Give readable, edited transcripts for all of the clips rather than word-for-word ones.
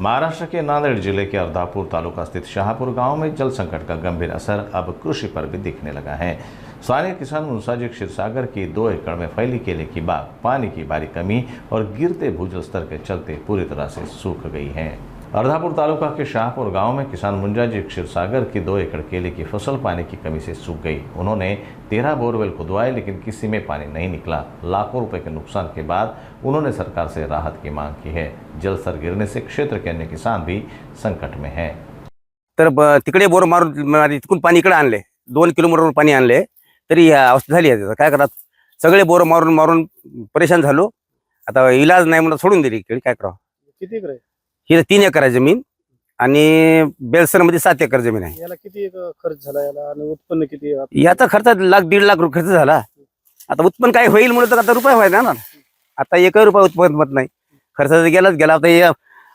महाराष्ट्र के नांदेड़ जिले के अर्धापुर तालुका स्थित शाहपुर गांव में जल संकट का गंभीर असर अब कृषि पर भी दिखने लगा है। स्थानीय किसान मुंसाजी क्षीरसागर की 2 एकड़ में फैली केले की बाग पानी की भारी कमी और गिरते भूजल स्तर के चलते पूरी तरह से सूख गई है। अर्धापुर तालुका के शाहपुर गांव में किसान मुंसाजी क्षीरसागर की 2 एकड़ केले की फसल पानी की कमी से सूख गई। उन्होंने 13 बोरवेल खुदवाए लेकिन किसी में पानी नहीं निकला। लाखों रुपए के नुकसान के बाद उन्होंने सरकार से राहत की मांग की है। जल स्तर गिरने से क्षेत्र के अन्य किसान भी संकट में हैं। तर तिकडे बोर मारून तिकडून पाणी इकडे आणले, 2 किलोमीटरवर पाणी आणले तरी या अवस्था झाली आहे। काय करा, सगळे बोर मारून मारून परेशान झालो। आता इलाज नाही म्हणून सोडून दिली केळी। काय करावं? किती एकर आहे? ही 3 एकर आहे जमीन आणि बेलसर मध्ये 7 एकर जमीन आहे। याला किती खर्च झाला याला आणि उत्पन्न किती आहे? याचा खर्च 1.5 लाख रुपये खर्च झाला। आता उत्पन्न काय होईल म्हणून तर आता रुपये व्हायचा ना, आता 1 रुपया उत्पन्न होत नाही। खर्च तर गेलाच गेला।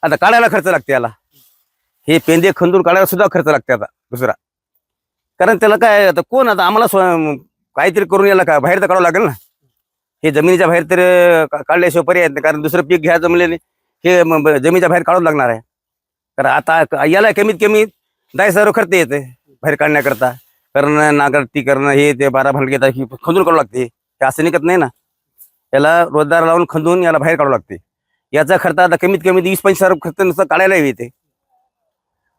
आता काढायला खर्च लागते याला, हे पेंदे खंदून काढायला सुद्धा खर्च लागते आता दुसरा। कारण त्याला काय आता कोण आता आम्हाला काहीतरी करून याला काय बाहेर तर काढावं लागेल ना। हे जमिनीच्या बाहेर तर काढल्याशिवाय पर्याय नाही, कारण दुसरं पीक घ्या जमले नाही, हे जमिनीच्या बाहेर काढावं लागणार आहे। तर आता याला कमीत कमी 10,000 खर्च येते बाहेर काढण्याकरता, कारण नांगरटी करणं हे ते 12 भांड घेतात, खंदून काढावं लागते। हे असं निघत नाही ना, याला रोजदार लावून खंदून याला बाहेर काढावं लागते। याचा खर्च आता कमीत कमी 20-25,000 खर्च नुसतं काढायला येते।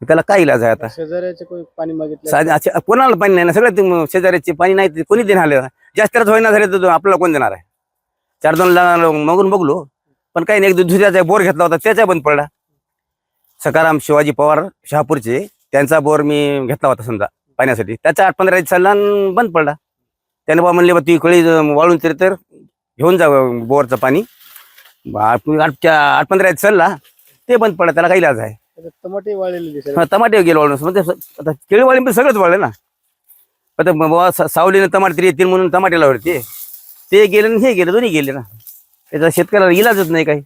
त्याला काय इलाज आहे आता? शेजाऱ्याचे कोणी पाणी मागितलं? कोणाला पाणी नाही ना, सगळं शेजाऱ्याचे पाणी नाही, कोणी देणार? जास्त खर्च होईना झाले तर आपल्याला कोण देणार आहे? 4-2 मागून बघलो, पण काही नाही। एक दुसऱ्याचा बोर घेतला होता त्याचा बंद पडला। सकाराम शिवाजी पवार शहापूरचे, त्यांचा बोर मी घेतला होता समजा पाण्यासाठी, त्याचा 8-15 चालला बंद पडला। त्याने बा म्हणले, तू कळी वाळून तरी तर घेऊन जा बोरचं पाणी। 8-15 चालला ते बंद पडला, त्याला काही इलाज आहे? टमाटे वाळलेले हा, टमाटे गेले वाळून, म्हणजे आता केळी वाळी सगळंच वाळले ना। आता सावलीने टमाटे तरी येतील म्हणून टमाटे लावले, ते गेले हे गेले, दोन्ही गेले ना। त्याचा शेतकऱ्याला इलाजच नाही काही।